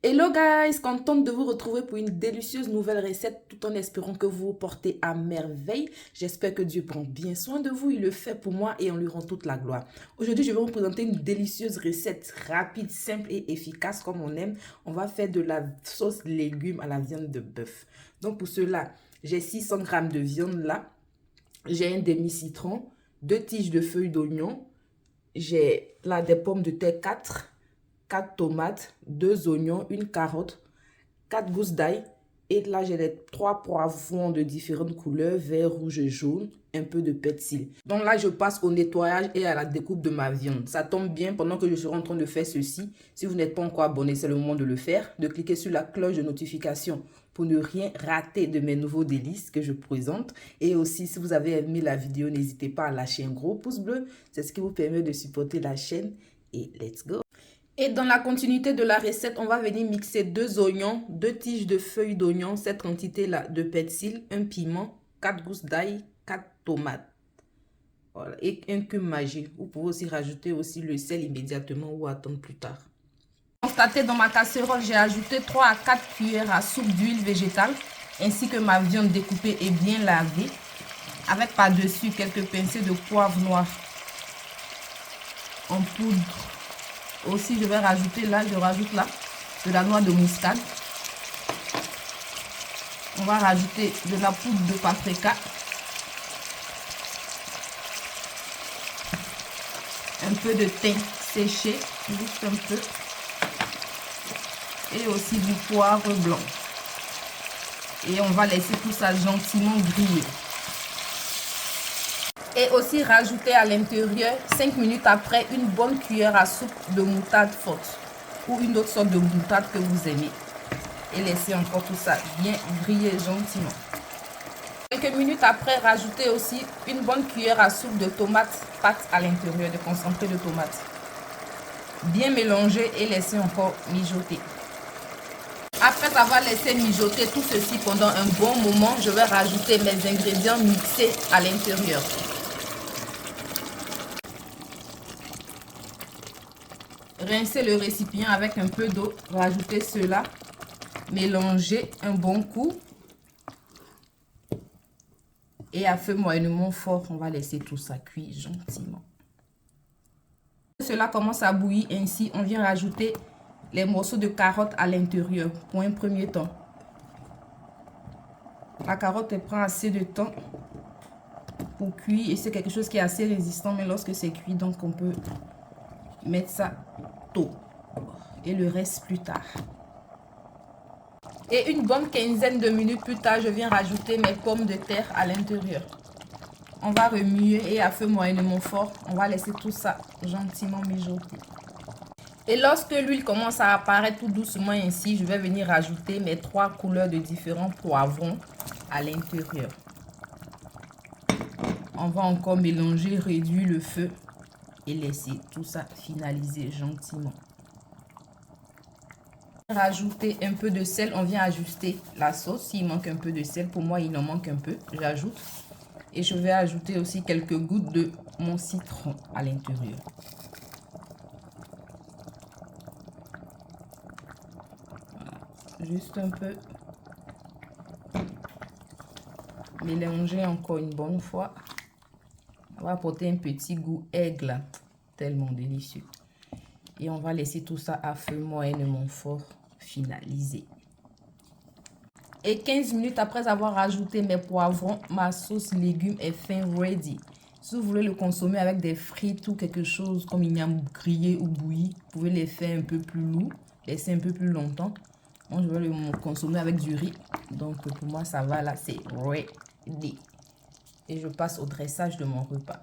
Hello guys, contente de vous retrouver pour une délicieuse nouvelle recette tout en espérant que vous vous portez à merveille. J'espère que Dieu prend bien soin de vous, il le fait pour moi et on lui rend toute la gloire. Aujourd'hui, je vais vous présenter une délicieuse recette rapide, simple et efficace comme on aime. On va faire de la sauce légumes à la viande de bœuf. Donc pour cela, j'ai 600 g de viande là, j'ai un demi-citron, 2 tiges de feuilles d'oignon, j'ai là des pommes de terre 4 tomates, 2 oignons, une carotte, 4 gousses d'ail. Et là, j'ai les 3 poivrons de différentes couleurs, vert, rouge et jaune, un peu de persil. Donc là, je passe au nettoyage et à la découpe de ma viande. Ça tombe bien pendant que je serai en train de faire ceci. Si vous n'êtes pas encore abonné, c'est le moment de le faire. De cliquer sur la cloche de notification pour ne rien rater de mes nouveaux délices que je présente. Et aussi, si vous avez aimé la vidéo, n'hésitez pas à lâcher un gros pouce bleu. C'est ce qui vous permet de supporter la chaîne. Et let's go! Et dans la continuité de la recette, on va venir mixer 2 oignons, 2 tiges de feuilles d'oignon, cette quantité-là de persil, un piment, 4 gousses d'ail, 4 tomates. Voilà, et un cumin magique. Vous pouvez aussi rajouter aussi le sel immédiatement ou attendre plus tard. Constatez, dans ma casserole, j'ai ajouté 3 à 4 cuillères à soupe d'huile végétale, ainsi que ma viande découpée et bien lavée, avec par-dessus quelques pincées de poivre noir en poudre. Aussi, je vais rajouter là, je rajoute là de la noix de muscade. On va rajouter de la poudre de paprika. Un peu de thym séché, juste un peu. Et aussi du poivre blanc. Et on va laisser tout ça gentiment griller. Et aussi rajouter à l'intérieur, 5 minutes après, une bonne cuillère à soupe de moutarde forte ou une autre sorte de moutarde que vous aimez. Et laisser encore tout ça bien griller gentiment. Quelques minutes après, rajoutez aussi une bonne cuillère à soupe de tomates pâte à l'intérieur, de concentré de tomates. Bien mélanger et laisser encore mijoter. Après avoir laissé mijoter tout ceci pendant un bon moment, je vais rajouter mes ingrédients mixés à l'intérieur. Rincez le récipient avec un peu d'eau, rajoutez cela, mélangez un bon coup et à feu moyennement fort, on va laisser tout ça cuire gentiment. Cela commence à bouillir ainsi, on vient rajouter les morceaux de carotte à l'intérieur pour un premier temps. La carotte elle prend assez de temps pour cuire et c'est quelque chose qui est assez résistant, mais lorsque c'est cuit, donc on peut mettre ça tôt et le reste plus tard. Et une bonne quinzaine de minutes plus tard, je viens rajouter mes pommes de terre à l'intérieur. On va remuer et à feu moyennement fort, on va laisser tout ça gentiment mijoter. Et lorsque l'huile commence à apparaître tout doucement ainsi, je vais venir rajouter mes 3 couleurs de différents poivrons à l'intérieur. On va encore mélanger, réduire le feu et laisser tout ça finaliser gentiment. Rajouter un peu de sel, on vient ajuster la sauce. S'il manque un peu de sel, pour moi il en manque un peu, j'ajoute. Et je vais ajouter aussi quelques gouttes de mon citron à l'intérieur. Voilà. Juste un peu. Mélanger encore une bonne fois. On va apporter un petit goût aigle, tellement délicieux. Et on va laisser tout ça à feu moyennement fort finaliser. Et 15 minutes après avoir rajouté mes poivrons, ma sauce légumes est fin ready. Si vous voulez le consommer avec des frites ou quelque chose comme igname grillé ou bouilli, vous pouvez les faire un peu plus lourd, laisser un peu plus longtemps. Moi, je vais le consommer avec du riz. Donc, pour moi, ça va là, c'est ready. Et je passe au dressage de mon repas.